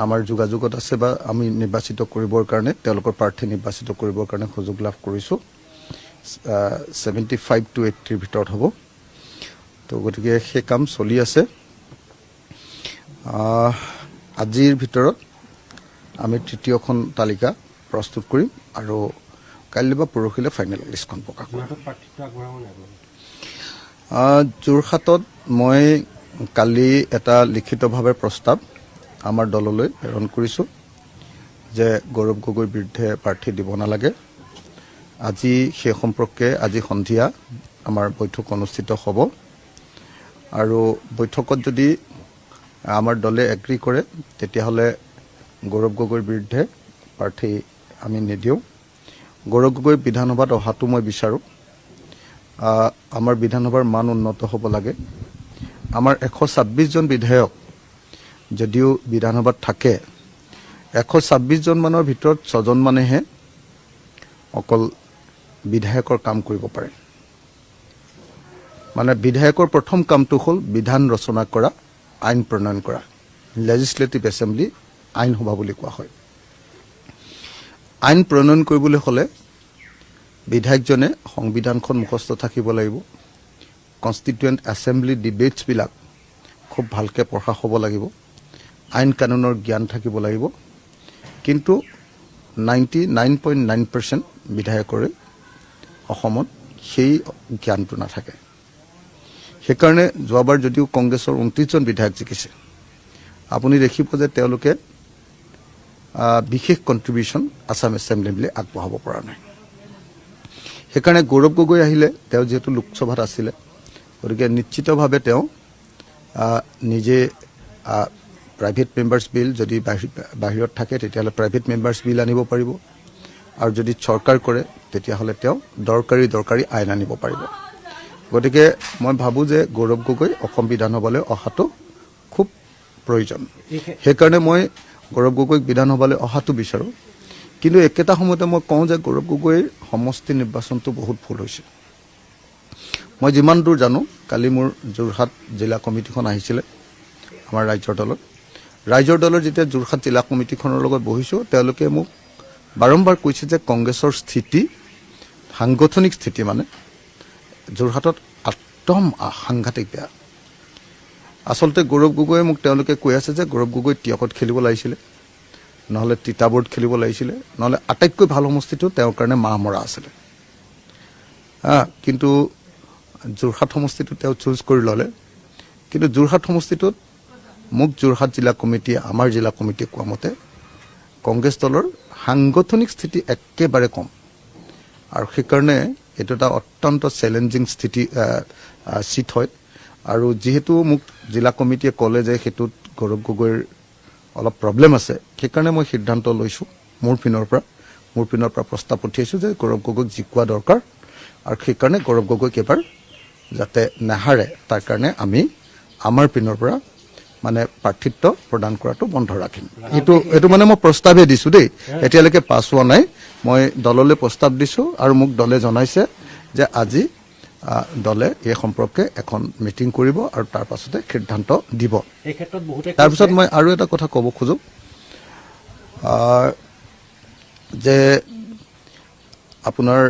আমাৰ যোগাযোগত আছে বা আমি নিৰ্বাচিত কৰিবৰ কাৰণে তেওঁলোকৰ প্ৰাৰ্থী নিৰ্বাচিত কৰিবৰ কাৰণে সুযোগ লাভ কৰিছোঁ 75 to 80 ভিতৰত হ'ব তো গতিকে সেই কাম চলি আছে আজিৰ ভিতৰত আমি তৃতীয়খন তালিকা প্ৰস্তুত কৰিম আৰু কাইলৈ বা পৰহিলৈ ফাইনেল লিষ্টখন প্ৰকাশ কৰিম যোৰহাটত মই কালি এটা লিখিতভাৱে প্ৰস্তাৱ আমাৰ দললৈ প্ৰেৰণ কৰিছোঁ যে গৌৰৱ গগৈৰ বিৰুদ্ধে প্ৰাৰ্থী দিব নালাগে আজি সেই সম্পৰ্কে আজি সন্ধিয়া আমাৰ বৈঠক অনুষ্ঠিত হ'ব আৰু বৈঠকত যদি আমাৰ দলে এগ্ৰী কৰে তেতিয়াহ'লে গৌৰৱ গগৈৰ বিৰুদ্ধে প্ৰাৰ্থী আমি নিদিওঁ গৌৰৱ গগৈ বিধানসভাত অহাটো মই বিচাৰোঁ আমাৰ বিধানসভাৰ মান উন্নত হ'ব লাগে আমাৰ 126 জন বিধায়ক যদিও বিধানসভাত থাকে 126 জন মানৰ ভিতৰত 6 জন মানেহে অকল বিধায়কৰ কাম কৰিব পাৰে মানে বিধায়কৰ প্ৰথম কামটো হ'ল বিধান ৰচনা কৰা আইন প্ৰণয়ন কৰা লেজিসলেটিভ এছেম্বলি আইন সভা বুলি কোৱা হয় আইন প্ৰণয়ন কৰিবলৈ হ'লে বিধায়কজনে সংবিধানখন মুখস্থ থাকিব লাগিব কনষ্টিটুৱেণ্ট এছেম্বলি ডিবেটছ বিলাক খুব ভালকে পঢ়া হ'ব লাগিব আইন কানুনৰ জ্ঞান থাকিব লাগিব কিন্তু 99.9% বিধায়কৰে অসমত সেই জ্ঞানটো নাথাকে সেইকাৰণে যোৱাবাৰ যদিও কংগ্ৰেছৰ 29 জন বিধায়ক জিকিছে আপুনি দেখিব যে তেওঁলোকে বিশেষ কন্ট্ৰিবিউশন আসাম এছেম্বলিলৈ আগবঢ়াব পৰা নাই সেইকাৰণে গৌৰৱ গগৈ আহিলে তেওঁ যেহেতু লোকসভাত আছিলে গতিকে নিশ্চিতভাৱে তেওঁ নিজে প্ৰাইভেট মেম্বাৰ্ছ বিল যদি বাহিৰত থাকে তেতিয়াহ'লে প্ৰাইভেট মেম্বাৰ্ছ বিল আনিব পাৰিব আৰু যদি চৰকাৰ কৰে তেতিয়াহ'লে তেওঁ দৰকাৰী আইন আনিব পাৰিব গতিকে মই ভাবোঁ যে গৌৰৱ গগৈ অসম বিধানসভালৈ অহাটো খুব প্ৰয়োজন সেইকাৰণে মই গৌৰৱ গগৈক বিধানসভালৈ অহাটো বিচাৰোঁ কিন্তু একেটা সময়তে মই কওঁ যে গৌৰৱ গগৈৰ সমষ্টি নিৰ্বাচনটো বহুত ভুল হৈছে মই যিমান দূৰ জানো কালি মোৰ যোৰহাট জিলা কমিটিখন আহিছিলে আমাৰ ৰাজ্যৰ দলৰ যেতিয়া যোৰহাট জিলা কমিটিখনৰ লগত বহিছোঁ তেওঁলোকে মোক বাৰম্বাৰ কৈছে যে কংগ্ৰেছৰ স্থিতি সাংগঠনিক স্থিতি মানে যোৰহাটত একদম সাংঘাতিক বেয়া আচলতে গৌৰৱ গগৈয়ে মোক তেওঁলোকে কৈ আছে যে গৌৰৱ গগৈ টিয়কত খেলিব লাগিছিলে নহ'লে তিতাবৰত খেলিব লাগিছিলে নহ'লে আটাইতকৈ ভাল সমষ্টিটো তেওঁৰ কাৰণে মাহমৰা আছিলে কিন্তু যোৰহাট সমষ্টিটো তেওঁ চুজ কৰি ল'লে কিন্তু যোৰহাট সমষ্টিটোত মোক যোৰহাট জিলা কমিটিয়ে আমাৰ জিলা কমিটিয়ে কোৱা মতে কংগ্ৰেছ দলৰ সাংগঠনিক স্থিতি একেবাৰে কম আৰু সেইকাৰণে এইটো এটা অত্যন্ত চেলেঞ্জিং চিট হয় আৰু যেহেতু মোক জিলা কমিটিয়ে ক'লে যে সেইটোত গৌৰৱ গগৈৰ অলপ প্ৰব্লেম আছে সেইকাৰণে মই সিদ্ধান্ত লৈছোঁ মোৰ পিনৰ পৰা প্ৰস্তাৱ পঠিয়াইছোঁ যে গৌৰৱ গগৈক জিকোৱা দৰকাৰ আৰু সেইকাৰণে গৌৰৱ গগৈক এবাৰ যাতে নাহাৰে তাৰ কাৰণে আমি আমাৰ পিনৰ পৰা মানে প্ৰাৰ্থিত্ব প্ৰদান কৰাটো বন্ধ ৰাখিম এইটো মানে মই প্ৰস্তাৱহে দিছোঁ দেই এতিয়ালৈকে পাছ হোৱা নাই মই দললৈ প্ৰস্তাৱ দিছোঁ আৰু মোক দলে জনাইছে যে আজি দলে এই সম্পৰ্কে এখন মিটিং কৰিব আৰু তাৰ পাছতে সিদ্ধান্ত দিব তাৰপিছত মই আৰু এটা কথা ক'ব খোজোঁ যে আপোনাৰ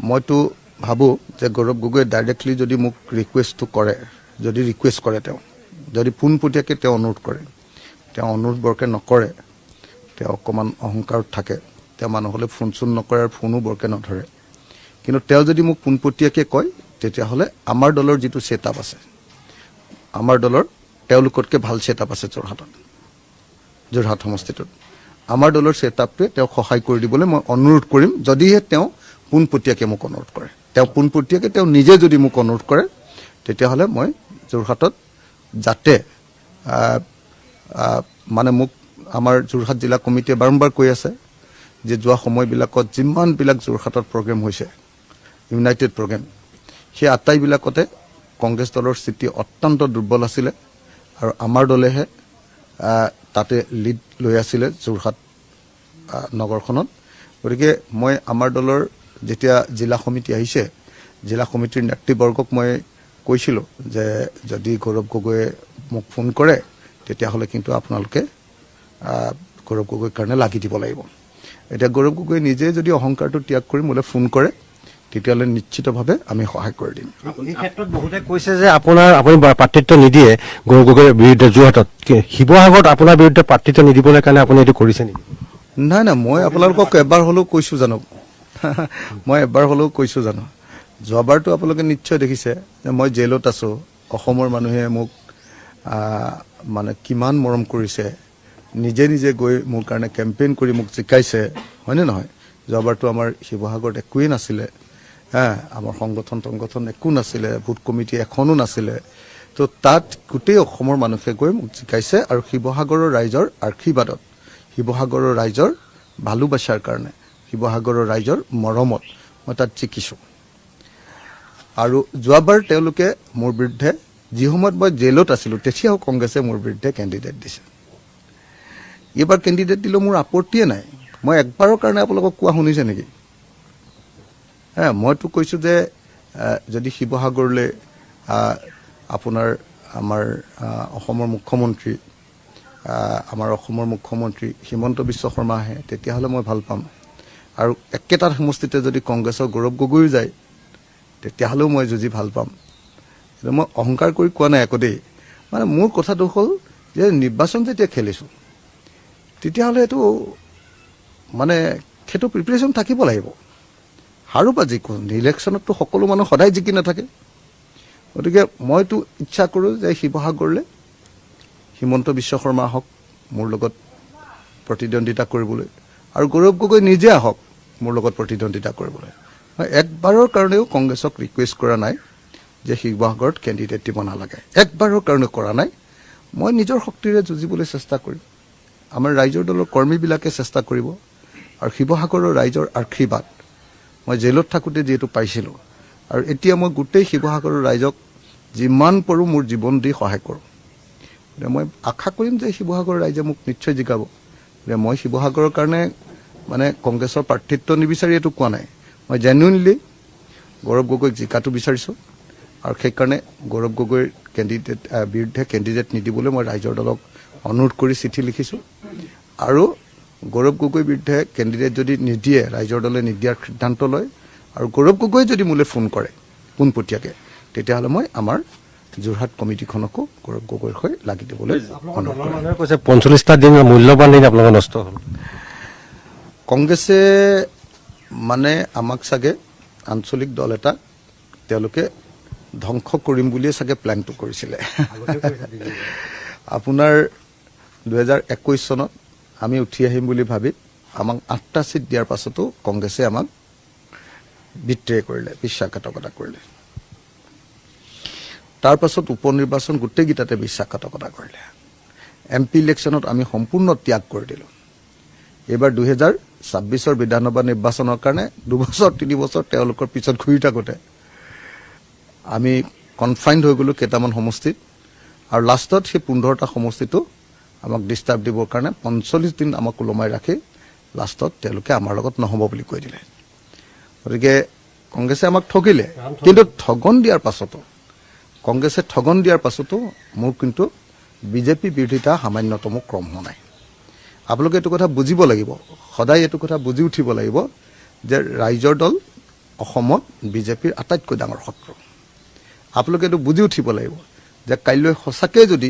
মইতো ভাবোঁ যে গৌৰৱ গগৈয়ে ডাইৰেক্টলি যদি মোক ৰিকুৱেষ্ট কৰে তেওঁ যদি পোনপটীয়াকৈ তেওঁ অনুৰোধ কৰে তেওঁ অনুৰোধ বৰকৈ নকৰে তেওঁ অকণমান অহংকাৰত থাকে তেওঁ মানুহলৈ ফোন চোন নকৰে আৰু ফোনো বৰকৈ নধৰে কিন্তু তেওঁ যদি মোক পোনপটীয়াকৈ কয় তেতিয়াহ'লে আমাৰ দলৰ যিটো ছেটআপ আছে আমাৰ দলৰ তেওঁলোকতকৈ ভাল ছেটআপ আছে যোৰহাট সমষ্টিটোত আমাৰ দলৰ ছেটআপটোৱে তেওঁক সহায় কৰি দিবলৈ মই অনুৰোধ কৰিম যদিহে তেওঁ পোনপটীয়াকৈ মোক অনুৰোধ কৰে তেওঁ নিজে যদি মোক অনুৰোধ কৰে তেতিয়াহ'লে মই যোৰহাটত যাতে মানে মোক আমাৰ যোৰহাট জিলা কমিটিয়ে বাৰম্বাৰ কৈ আছে যে যোৱা সময়বিলাকত যিমানবিলাক যোৰহাটত প্ৰগ্ৰেম হৈছে ইউনাইটেড প্ৰগ্ৰেম সেই আটাইবিলাকতে কংগ্ৰেছ দলৰ স্থিতি অত্যন্ত দুৰ্বল আছিলে আৰু আমাৰ দলেহে তাতে লিড লৈ আছিলে যোৰহাট নগৰখনত গতিকে মই আমাৰ দলৰ যেতিয়া জিলা সমিতি আহিছে জিলা সমিতিৰ নেতৃবৰ্গক মই কৈছিলোঁ যে যদি গৌৰৱ গগৈয়ে মোক ফোন কৰে তেতিয়াহ'লে কিন্তু আপোনালোকে গৌৰৱ গগৈৰ কাৰণে লাগি দিব লাগিব। এতিয়া গৌৰৱ গগৈ নিজে যদি অহংকাৰটো ত্যাগ কৰি মোলৈ ফোন কৰে তেতিয়াহ'লে নিশ্চিতভাৱে আমি সহায় কৰি দিম। এই ক্ষেত্ৰত বহুতে কৈছে যে আপুনি প্ৰাৰ্থিত্ব নিদিয়ে গৌৰৱ গগৈৰ বিৰুদ্ধে যোৰহাটত, শিৱসাগৰত আপোনাৰ বিৰুদ্ধে প্ৰাৰ্থিত্ব নিদিবলৈ কাৰণে আপুনি এইটো কৰিছে নেকি? নাই নাই, মই আপোনালোকক এবাৰ হ'লেও কৈছোঁ জানো মই এবাৰ হ'লেও কৈছোঁ জানো। যোৱাবাৰতো আপোনালোকে নিশ্চয় দেখিছে যে মই জেলত আছোঁ, অসমৰ মানুহে মোক মানে কিমান মৰম কৰিছে, নিজে নিজে গৈ মোৰ কাৰণে কেম্পেইন কৰি মোক জিকাইছে, হয়নে নহয়? যোৱাবাৰতো আমাৰ শিৱসাগৰত একোৱেই নাছিলে, আমাৰ সংগঠন একো নাছিলে, ভোট কমিটি এখনো নাছিলে। তো তাত গোটেই অসমৰ মানুহে গৈ মোক জিকাইছে আৰু শিৱসাগৰৰ ৰাইজৰ আশীৰ্বাদত, শিৱসাগৰৰ ৰাইজৰ ভালোবাসাৰ কাৰণে, শিৱসাগৰৰ ৰাইজৰ মৰমত মই তাত জিকিছোঁ। আৰু যোৱাবাৰ তেওঁলোকে মোৰ বিৰুদ্ধে, যি সময়ত মই জেলত আছিলোঁ তেতিয়াও কংগ্ৰেছে মোৰ বিৰুদ্ধে কেণ্ডিডেট দিছে। এইবাৰ কেণ্ডিডেট দিলেও মোৰ আপত্তিয়ে নাই। মই একবাৰৰ কাৰণে আপোনালোকক কোৱা শুনিছে নেকি? মইতো কৈছোঁ যে যদি শিৱসাগৰলৈ আমাৰ অসমৰ মুখ্যমন্ত্ৰী হিমন্ত বিশ্ব শৰ্মা আহে তেতিয়াহ'লে মই ভাল পাম। আৰু একেটা সমষ্টিতে যদি কংগ্ৰেছৰ গৌৰৱ গগৈও যায় তেতিয়াহ'লেও মই যুঁজি ভাল পাম। কিন্তু মই অহংকাৰ কৰি কোৱা নাই একো দেই। মানে মোৰ কথাটো হ'ল যে নিৰ্বাচন যেতিয়া খেলিছোঁ তেতিয়াহ'লে এইটো মানে সেইটো প্ৰিপেৰেশ্যন থাকিব লাগিব। হাৰো বা যিকোনো ইলেকশ্যনততো সকলো মানুহ সদায় জিকি নাথাকে। গতিকে মইতো ইচ্ছা কৰোঁ যে শিৱসাগৰলৈ হিমন্ত বিশ্ব শৰ্মা আহক মোৰ লগত প্ৰতিদ্বন্দ্বিতা কৰিবলৈ, আৰু গৌৰৱ গগৈ নিজে আহক মোৰ লগত প্ৰতিদ্বন্দ্বিতা কৰিবলৈ। মই একবাৰৰ কাৰণেও কংগ্ৰেছক ৰিকুৱেষ্ট কৰা নাই যে শিৱসাগৰত কেণ্ডিডেট দিব নালাগে, একবাৰৰ কাৰণে কৰা নাই। মই নিজৰ শক্তিৰে যুঁজিবলৈ চেষ্টা কৰিম, আমাৰ ৰাইজৰ দলৰ কৰ্মীবিলাকে চেষ্টা কৰিব, আৰু শিৱসাগৰৰ ৰাইজৰ আশীৰ্বাদ মই জেলত থাকোঁতে যিহেতু পাইছিলোঁ, আৰু এতিয়া মই গোটেই শিৱসাগৰৰ ৰাইজক যিমান পাৰোঁ মোৰ জীৱন দি সহায় কৰোঁ। মই আশা কৰিম যে শিৱসাগৰৰ ৰাইজে মোক নিশ্চয় জিকাব। মই শিৱসাগৰৰ কাৰণে মানে কংগ্ৰেছৰ প্ৰাৰ্থিত্ব নিবিচাৰি এইটো কোৱা নাই, মই জেনুইনলি গৌৰৱ গগৈক জিকাটো বিচাৰিছোঁ। আৰু সেইকাৰণে গৌৰৱ গগৈৰ বিৰুদ্ধে কেণ্ডিডেট নিদিবলৈ মই ৰাইজৰ দলক অনুৰোধ কৰি চিঠি লিখিছোঁ। আৰু গৌৰৱ গগৈৰ বিৰুদ্ধে কেণ্ডিডেট যদি নিদিয়ে, ৰাইজৰ দলে নিদিয়াৰ সিদ্ধান্ত লয়, আৰু গৌৰৱ গগৈ যদি মোলৈ ফোন কৰে পোনপটীয়াকৈ, তেতিয়াহ'লে মই আমাৰ যোৰহাট কমিটিখনকো গৌৰৱ গগৈৰ হৈ লাগি দিবলৈ অনুৰোধ কৰিম। 45টা দিন মূল্যৱান দিন আপোনালোকৰ নষ্ট হ'ল। কংগ্ৰেছে মানে আমাক চাগে আঞ্চলিক দল এটা তেওঁলোকে ধ্বংস কৰিম বুলিয়ে চাগে প্লেনটো কৰিছিলে। আপোনাৰ 2021 চনত আমি উঠি আহিম বুলি ভাবি আমাক 8টা ছিট দিয়াৰ পাছতো কংগ্ৰেছে আমাক বিট্ৰে কৰিলে, বিশ্বাসঘাতকতা কৰিলে। তাৰ পাছত উপ নিৰ্বাচন গোটেইকেইটাতে বিশ্বাসঘাতকতা কৰিলে। MP ইলেকশ্যনত আমি সম্পূৰ্ণ ত্যাগ কৰি দিলোঁ। এইবাৰ 2026 বিধানসভা নিৰ্বাচনৰ কাৰণে 2 বছৰ 3 বছৰ তেওঁলোকৰ পিছত ঘূৰি থাকোঁতে আমি কনফাইণ্ড হৈ গ'লোঁ কেইটামান সমষ্টিত, আৰু লাষ্টত সেই 15টা সমষ্টিটো আমাক ডিষ্টাৰ্ব দিবৰ কাৰণে 45 দিন আমাক ওলমাই ৰাখি লাষ্টত তেওঁলোকে আমাৰ লগত নহ'ব বুলি কৈ দিলে। গতিকে কংগ্ৰেছে আমাক ঠগিলে, কিন্তু কংগ্ৰেছে ঠগন দিয়াৰ পাছতো মোৰ কিন্তু বিজেপি বিৰোধিতা সামান্যতম ক্ৰম হোৱা নাই। আপোনালোকে এইটো কথা বুজিব লাগিব, সদায় এইটো কথা বুজি উঠিব লাগিব যে ৰাইজৰ দল অসমত বিজেপিৰ আটাইতকৈ ডাঙৰ শত্ৰু। আপোনালোকে এইটো বুজি উঠিব লাগিব যে কাইলৈ সঁচাকৈ যদি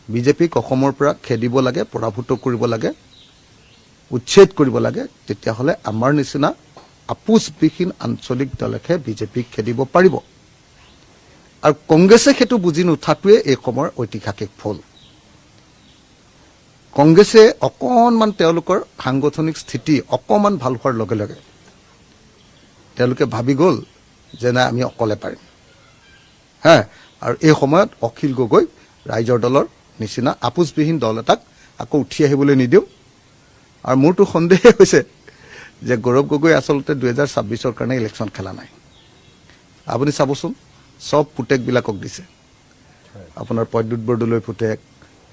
বিজেপিক অসমৰ পৰা খেদিব লাগে, পৰাভূত কৰিব লাগে, উচ্ছেদ কৰিব লাগে, তেতিয়াহ'লে আমাৰ নিচিনা আপোচবিহীন আঞ্চলিক দলেহে বিজেপিক খেদিব পাৰিব। আৰু কংগ্ৰেছে সেইটো বুজি নুঠাটোৱে এই সময়ৰ ঐতিহাসিক ভুল। কংগ্ৰেছে অকণমান তেওঁলোকৰ সাংগঠনিক স্থিতি অকণমান ভাল হোৱাৰ লগে লগে তেওঁলোকে ভাবি গ'ল যে নাই আমি অকলে পাৰিম, আৰু এই সময়ত অখিল গগৈ ৰাইজৰ দলৰ নিচিনা আপোচবিহীন দল এটাক আকৌ উঠি আহিবলৈ নিদিওঁ। আৰু মোৰতো সন্দেহ হৈছে যে গৌৰৱ গগৈ আচলতে 2026 কাৰণে ইলেকশ্যন খেলা নাই। আপুনি চাবচোন, চব পুতেকবিলাকক দিছে। আপোনাৰ প্ৰদ্যুৎ বৰদলৈৰ পুতেক,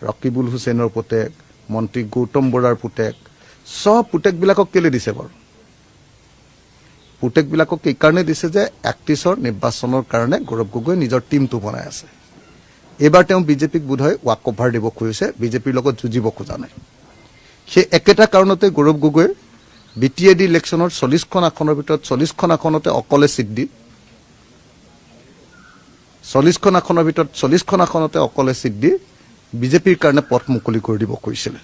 ৰকিবুল হুছেইনৰ পুতেক, মন্ত্ৰী গৌতম বৰাৰ পুতেক, চব পুতেকবিলাকক কেলৈ দিছে বাৰু? পুতেকবিলাকক এইকাৰণে দিছে যে 31ৰ নিৰ্বাচনৰ কাৰণে গৌৰৱ গগৈ নিজৰ টীমটো বনাই আছে। এইবাৰ তেওঁ বিজেপিক বোধহয় ৱাক অভাৰ দিব খুজিছে, বিজেপিৰ লগত যুঁজিব খোজা নাই। সেই একেটা কাৰণতে Gaurav Gogoi B T A D ইলেকশ্যনৰ 40খন আসনৰ ভিতৰত 40খন আসনতে অকলে চিট দি 40খন আসনৰ ভিতৰত 40খন আসনতে অকলে চিট দি বিজেপিৰ কাৰণে পথ মুকলি কৰি দিব খুজিছিলে।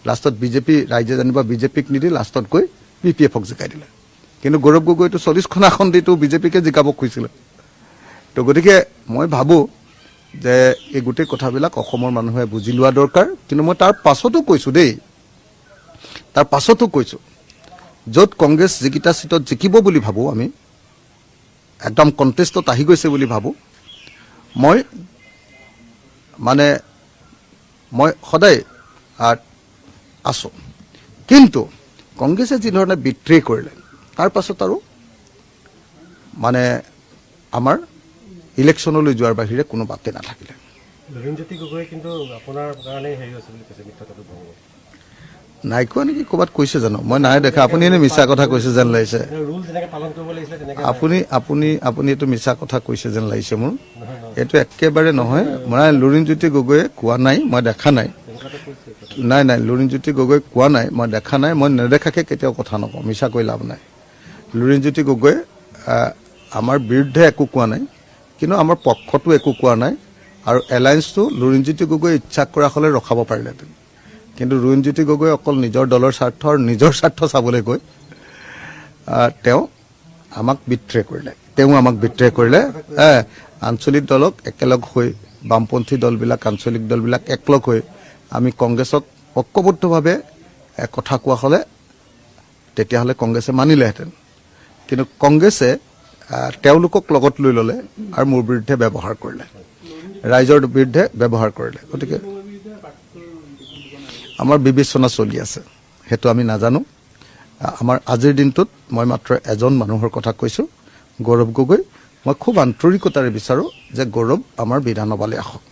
লাষ্টত বিজেপি ৰাইজে জানিবা বিজেপিক নিদি লাষ্টত গৈ বি পি এফক জিকাই দিলে। কিন্তু গৌৰৱ গগৈটো 40খন আসন দিটো বিজেপিকে জিকাব খুজিছিলে। তো গতিকে মই ভাবোঁ যে এই গোটেই কথাবিলাক অসমৰ মানুহে বুজি লোৱা দৰকাৰ। কিন্তু মই তাৰ পাছতো কৈছোঁ দেই, তাৰ পাছতো কৈছোঁ, য'ত কংগ্ৰেছ যিকেইটা চিটত জিকিব বুলি ভাবোঁ, আমি একদম কণ্টেষ্টত আহি গৈছে বুলি ভাবোঁ, মই সদায় আছোঁ। কিন্তু কংগ্ৰেছে যিধৰণে বিট্ৰে কৰিলে তাৰ পাছত আৰু আমাৰ ইলেকশ্যনলৈ যোৱাৰ বাহিৰে কোনো বাটে নাথাকিলে। লুৰিণজ্যোতি গগৈ কিন্তু আপোনাৰ কাৰণে হেৰি হৈছে বুলি কৈছে, মিত্ৰতাটো ভংগ নাই কোৱা নেকি? ক'ৰবাত কৈছে জানো? মই নাই দেখা। আপুনি এনে মিছা কথা কৈছে যেন লাগিছে। ৰুল যেনেকৈ পালন কৰিব লাগিছিলে তেনেকৈ আপুনি এইটো মিছা কথা কৈছে যেন লাগিছে মোৰ। এইটো একেবাৰে নহয়। মই লুৰিণজ্যোতি গগৈয়ে কোৱা নাই, মই দেখা নাই। নাই লুৰিণজ্যোতি গগৈ কোৱা নাই, মই দেখা নাই। মই নেদেখাকে কেতিয়াও কথা নকওঁ, মিছা কৈ লাভ নাই। লুৰিণজ্যোতি গগৈয়ে আমাৰ বিৰুদ্ধে একো কোৱা নাই, কিন্তু আমাৰ পক্ষতো একো কোৱা নাই। আৰু এলায়েন্সটো লুৰিণজ্যোতি গগৈ ইচ্ছা কৰা হ'লে ৰখাব পাৰিলেহেঁতেন। কিন্তু লুৰিণজ্যোতি গগৈ অকল নিজৰ দলৰ স্বাৰ্থ আৰু নিজৰ স্বাৰ্থ চাবলৈ গৈ তেওঁ আমাক বিট্ৰে কৰিলে। আঞ্চলিক দলক একেলগ হৈ, বামপন্থী দলবিলাক, আঞ্চলিক দলবিলাক একলগ হৈ আমি কংগ্ৰেছক ঐক্যবদ্ধভাৱে কথা কোৱা হ'লে তেতিয়াহ'লে কংগ্ৰেছে মানিলেহেঁতেন। কিন্তু কংগ্ৰেছে তেওঁলোকক লগত লৈ ল'লে আৰু মোৰ বিৰুদ্ধে ব্যৱহাৰ কৰিলে, ৰাইজৰ বিৰুদ্ধে ব্যৱহাৰ কৰিলে। গতিকে আমাৰ বিবেচনা চলি আছে, সেইটো আমি নাজানো। আমাৰ আজিৰ দিনটোত মই মাত্ৰ এজন মানুহৰ কথা কৈছোঁ, গৌৰৱ গগৈ। মই খুব আন্তৰিকতাৰে বিচাৰোঁ যে গৌৰৱ আমাৰ বিধানসভালৈ আহক।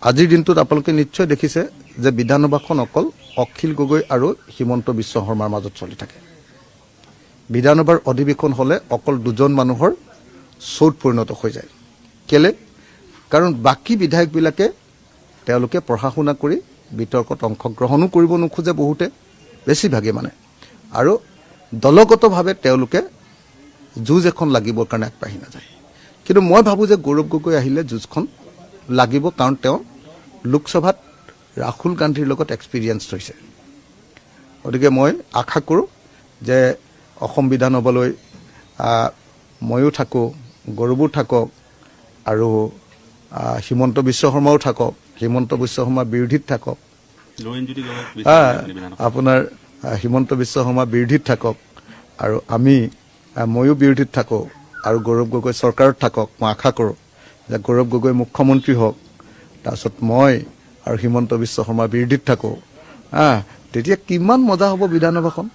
আজিৰ দিনটোত আপোনালোকে নিশ্চয় দেখিছে যে বিধানসভাখন অকল অখিল গগৈ আৰু হিমন্ত বিশ্ব শৰ্মাৰ মাজত চলি থাকে। বিধানসভাৰ অধিৱেশন হ'লে অকল দুজন মানুহৰ শ্ব'ত পৰিণত হৈ যায়। কেলে? কাৰণ বাকী বিধায়কবিলাকে তেওঁলোকে পঢ়া শুনা কৰি বিতৰ্কত অংশগ্ৰহণো কৰিব নোখোজে, বহুতে, বেছিভাগে আৰু দলগতভাৱে তেওঁলোকে যুঁজ এখন লাগিবৰ কাৰণে আগবাঢ়ি নাযায়। কিন্তু মই ভাবোঁ যে গৌৰৱ গগৈ আহিলে যুঁজখন লাগিব, কাৰণ তেওঁ লোকসভাত ৰাহুল গান্ধীৰ লগত এক্সপিৰিয়েঞ্চ হৈছে। গতিকে মই আশা কৰোঁ যে অসম বিধানসভালৈ ময়ো থাকোঁ, গৌৰৱো থাকক আৰু হিমন্ত বিশ্ব শৰ্মাও থাকক। হিমন্ত বিশ্ব শৰ্মা বিৰোধীত থাকক, আপোনাৰ হিমন্ত বিশ্ব শৰ্মা বিৰোধীত থাকক, আৰু ময়ো বিৰোধীত থাকোঁ, আৰু গৌৰৱ গগৈ চৰকাৰত থাকক। মই আশা কৰোঁ যে গৌৰৱ গগৈ মুখ্যমন্ত্ৰী হওক, তাৰপিছত মই আৰু হিমন্ত বিশ্ব শৰ্মা বিৰোধীত থাকোঁ। তেতিয়া কিমান মজা হ'ব বিধানসভাখন,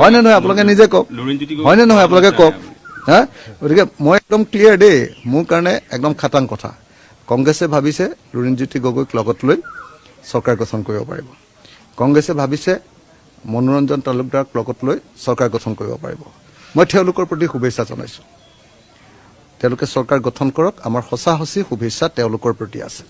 হয়নে নহয়? আপোনালোকে নিজে কওক, হয়নে নহয়? আপোনালোকে কওক। গতিকে মই একদম ক্লিয়াৰ দেই, মোৰ কাৰণে একদম খাটাং কথা। কংগ্ৰেছে ভাবিছে লুৰিণজ্যোতি গগৈক লগত লৈ চৰকাৰ গঠন কৰিব পাৰিব। কংগ্ৰেছে ভাবিছে মনোৰঞ্জন তালুকদাৰক লগত লৈ চৰকাৰ গঠন কৰিব পাৰিব। মই তেওঁলোকৰ প্ৰতি শুভেচ্ছা জনাইছোঁ। তেওঁলোকে চৰকাৰ গঠন কৰক, আমাৰ সঁচা সঁচি শুভেচ্ছা তেওঁলোকৰ প্ৰতি আছে।